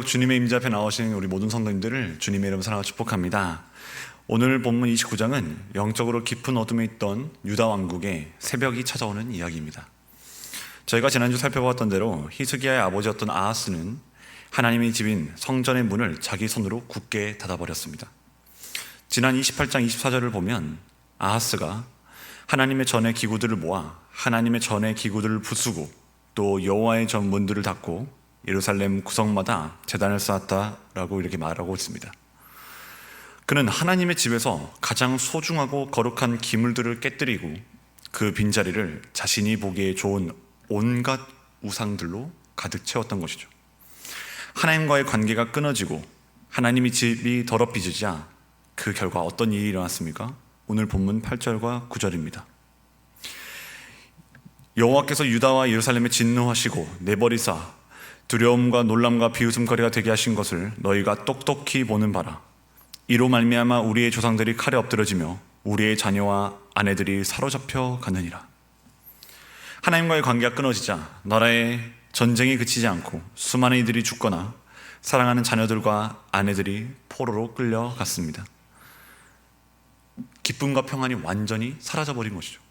주님의 임재 앞에 나오신 우리 모든 성도님들을 주님의 이름으로 사랑하고 축복합니다. 오늘 본문 29장은 영적으로 깊은 어둠에 있던 유다 왕국에 새벽이 찾아오는 이야기입니다. 저희가 지난주 살펴보았던 대로 히스기야의 아버지였던 아하스는 하나님의 집인 성전의 문을 자기 손으로 굳게 닫아버렸습니다. 지난 28장 24절을 보면 아하스가 하나님의 전의 기구들을 모아 하나님의 전의 기구들을 부수고 또 여호와의 전 문들을 닫고 예루살렘 구석마다 제단을 쌓았다라고 이렇게 말하고 있습니다. 그는 하나님의 집에서 가장 소중하고 거룩한 기물들을 깨뜨리고 그 빈자리를 자신이 보기에 좋은 온갖 우상들로 가득 채웠던 것이죠. 하나님과의 관계가 끊어지고 하나님의 집이 더럽혀지자 그 결과 어떤 일이 일어났습니까? 오늘 본문 8절과 9절입니다. 여호와께서 유다와 예루살렘에 진노하시고 내버리사 두려움과 놀람과 비웃음거리가 되게 하신 것을 너희가 똑똑히 보는 바라. 이로 말미암아 우리의 조상들이 칼에 엎드러지며 우리의 자녀와 아내들이 사로잡혀 가느니라. 하나님과의 관계가 끊어지자 나라의 전쟁이 그치지 않고 수많은 이들이 죽거나 사랑하는 자녀들과 아내들이 포로로 끌려갔습니다. 기쁨과 평안이 완전히 사라져버린 것이죠.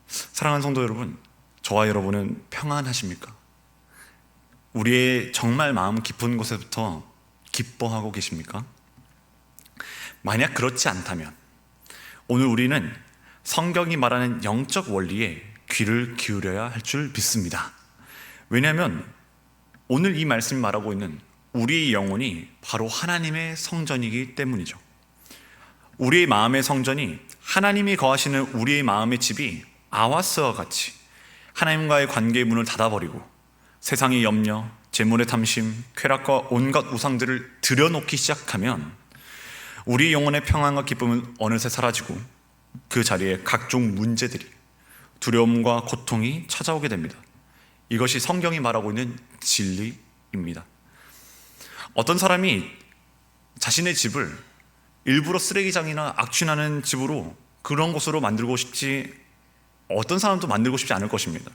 사랑하는 성도 여러분, 저와 여러분은 평안하십니까? 우리의 정말 마음 깊은 곳에부터 기뻐하고 계십니까? 만약 그렇지 않다면 오늘 우리는 성경이 말하는 영적 원리에 귀를 기울여야 할 줄 믿습니다. 왜냐하면 오늘 이 말씀이 말하고 있는 우리의 영혼이 바로 하나님의 성전이기 때문이죠. 우리의 마음의 성전이 하나님이 거하시는 우리의 마음의 집이 아하스와 같이 하나님과의 관계의 문을 닫아버리고 세상의 염려, 재물의 탐심, 쾌락과 온갖 우상들을 들여놓기 시작하면 우리 영혼의 평안과 기쁨은 어느새 사라지고 그 자리에 각종 문제들이, 두려움과 고통이 찾아오게 됩니다. 이것이 성경이 말하고 있는 진리입니다. 어떤 사람이 자신의 집을 일부러 쓰레기장이나 악취나는 집으로 그런 곳으로 만들고 싶지, 어떤 사람도 만들고 싶지 않을 것입니다.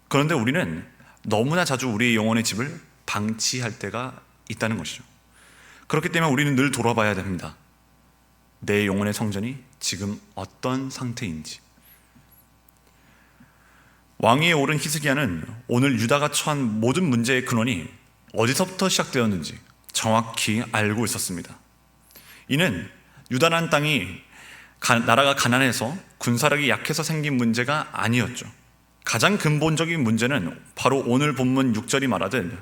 그런데 우리는 너무나 자주 우리의 영혼의 집을 방치할 때가 있다는 것이죠. 그렇기 때문에 우리는 늘 돌아봐야 됩니다. 내 영혼의 성전이 지금 어떤 상태인지. 왕위에 오른 히스기야는 오늘 유다가 처한 모든 문제의 근원이 어디서부터 시작되었는지 정확히 알고 있었습니다. 이는 유다라는 땅이 나라가 가난해서 군사력이 약해서 생긴 문제가 아니었죠. 가장 근본적인 문제는 바로 오늘 본문 6절이 말하듯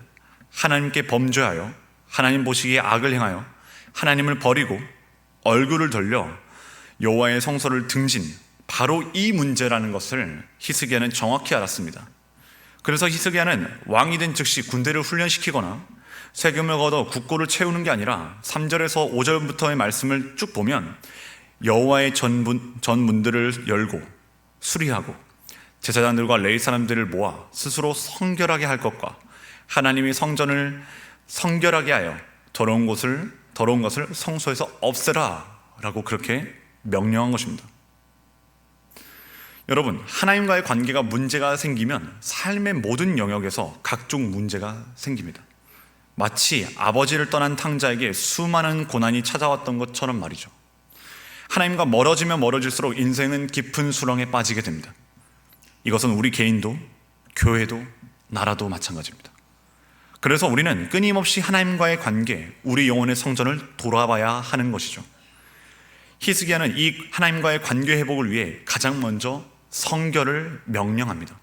하나님께 범죄하여 하나님 보시기에 악을 행하여 하나님을 버리고 얼굴을 돌려 여호와의 성소를 등진, 바로 이 문제라는 것을 히스기야는 정확히 알았습니다. 그래서 히스기야는 왕이 된 즉시 군대를 훈련시키거나 세금을 걷어 국고를 채우는 게 아니라 3절에서 5절부터의 말씀을 쭉 보면 여호와의 전문들을 열고 수리하고 제사장들과 레위 사람들을 모아 스스로 성결하게 할 것과 하나님의 성전을 성결하게 하여 더러운 것을 성소에서 없애라 라고 그렇게 명령한 것입니다. 여러분, 하나님과의 관계가 문제가 생기면 삶의 모든 영역에서 각종 문제가 생깁니다. 마치 아버지를 떠난 탕자에게 수많은 고난이 찾아왔던 것처럼 말이죠. 하나님과 멀어지면 멀어질수록 인생은 깊은 수렁에 빠지게 됩니다. 이것은 우리 개인도 교회도 나라도 마찬가지입니다. 그래서 우리는 끊임없이 하나님과의 관계, 우리 영혼의 성전을 돌아봐야 하는 것이죠. 히스기야는 이 하나님과의 관계 회복을 위해 가장 먼저 성결을 명령합니다.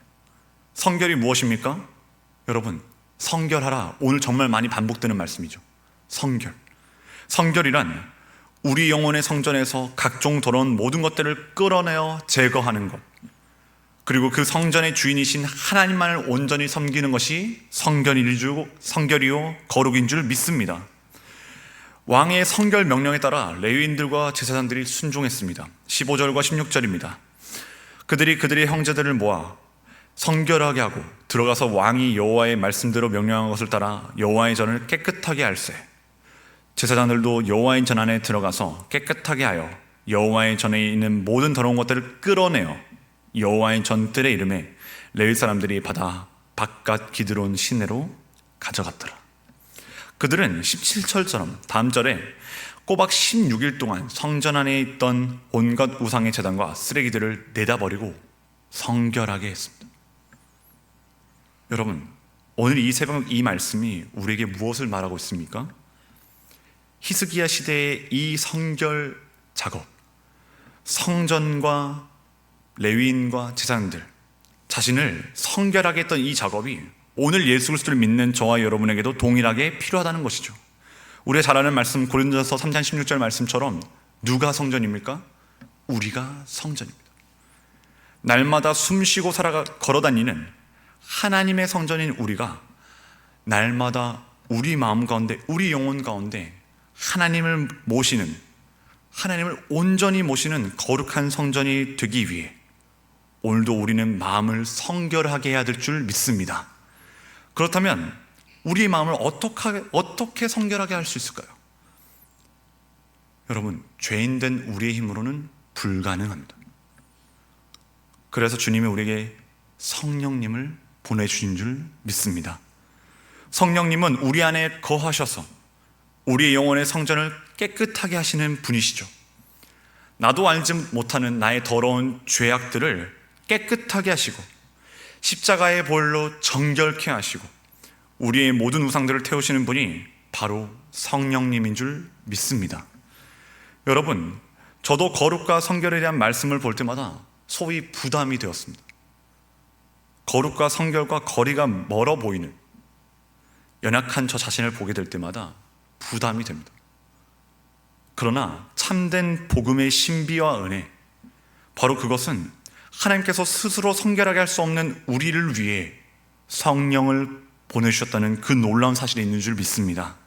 성결이 무엇입니까? 여러분, 성결하라. 오늘 정말 많이 반복되는 말씀이죠. 성결이란 우리 영혼의 성전에서 각종 더러운 모든 것들을 끌어내어 제거하는 것, 그리고 그 성전의 주인이신 하나님만을 온전히 섬기는 것이 성결이요 거룩인 줄 믿습니다. 왕의 성결 명령에 따라 레위인들과 제사장들이 순종했습니다. 15절과 16절입니다. 그들의 형제들을 모아 성결하게 하고 들어가서 왕이 여호와의 말씀대로 명령한 것을 따라 여호와의 전을 깨끗하게 할세. 제사장들도 여호와의 전 안에 들어가서 깨끗하게 하여 여호와의 전에 있는 모든 더러운 것들을 끌어내어 여호와의 전뜰의 이름에 레위 사람들이 받아 바깥 기드론 시내로 가져갔더라. 그들은 17절처럼 다음 절에 꼬박 16일 동안 성전 안에 있던 온갖 우상의 제단과 쓰레기들을 내다버리고 성결하게 했습니다. 여러분, 오늘 이 새벽 이 말씀이 우리에게 무엇을 말하고 있습니까? 히스기야 시대의 이 성결 작업, 성전과 레위인과 제사장들 자신을 성결하게 했던 이 작업이 오늘 예수 그리스도를 믿는 저와 여러분에게도 동일하게 필요하다는 것이죠. 우리가 잘 아는 말씀 고린도전서 3장 16절 말씀처럼 누가 성전입니까? 우리가 성전입니다. 날마다 숨쉬고 걸어다니는 하나님의 성전인 우리가 날마다 우리 마음 가운데, 우리 영혼 가운데 하나님을 모시는, 하나님을 온전히 모시는 거룩한 성전이 되기 위해 오늘도 우리는 마음을 성결하게 해야 될 줄 믿습니다. 그렇다면 우리의 마음을 어떻게 성결하게 할 수 있을까요? 여러분, 죄인된 우리의 힘으로는 불가능합니다. 그래서 주님이 우리에게 성령님을 보내주신 줄 믿습니다. 성령님은 우리 안에 거하셔서 우리의 영혼의 성전을 깨끗하게 하시는 분이시죠. 나도 알지 못하는 나의 더러운 죄악들을 깨끗하게 하시고 십자가의 보혈로 정결케 하시고 우리의 모든 우상들을 태우시는 분이 바로 성령님인 줄 믿습니다. 여러분, 저도 거룩과 성결에 대한 말씀을 볼 때마다 소위 부담이 되었습니다. 거룩과 성결과 거리가 멀어 보이는 연약한 저 자신을 보게 될 때마다 부담이 됩니다. 그러나 참된 복음의 신비와 은혜, 바로 그것은 하나님께서 스스로 성결하게 할 수 없는 우리를 위해 성령을 보내주셨다는 그 놀라운 사실이 있는 줄 믿습니다.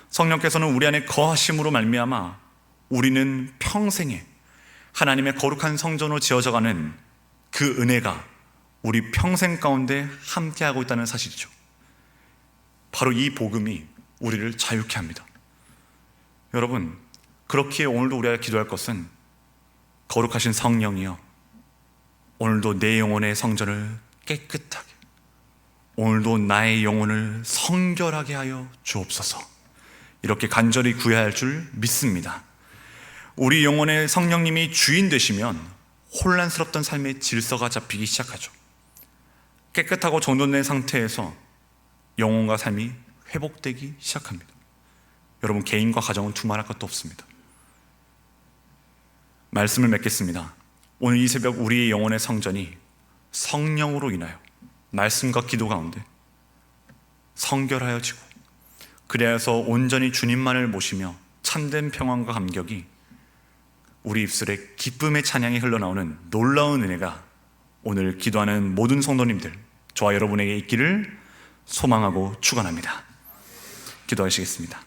성령께서는 우리 안에 거하심으로 말미암아 우리는 평생에 하나님의 거룩한 성전으로 지어져가는 그 은혜가 우리 평생 가운데 함께하고 있다는 사실이죠. 바로 이 복음이 우리를 자유케 합니다. 여러분, 그렇기에 오늘도 우리가 기도할 것은 거룩하신 성령이여, 오늘도 내 영혼의 성전을 깨끗하게, 오늘도 나의 영혼을 성결하게 하여 주옵소서. 이렇게 간절히 구해야 할 줄 믿습니다. 우리 영혼의 성령님이 주인 되시면 혼란스럽던 삶의 질서가 잡히기 시작하죠. 깨끗하고 정돈된 상태에서 영혼과 삶이 회복되기 시작합니다. 여러분, 개인과 가정은 두말할 것도 없습니다. 말씀을 맺겠습니다. 오늘 이 새벽 우리의 영혼의 성전이 성령으로 인하여 말씀과 기도 가운데 성결하여지고, 그래서 온전히 주님만을 모시며 참된 평안과 감격이 우리 입술에 기쁨의 찬양이 흘러나오는 놀라운 은혜가 오늘 기도하는 모든 성도님들, 저와 여러분에게 있기를 소망하고 축원합니다. 기도하시겠습니다.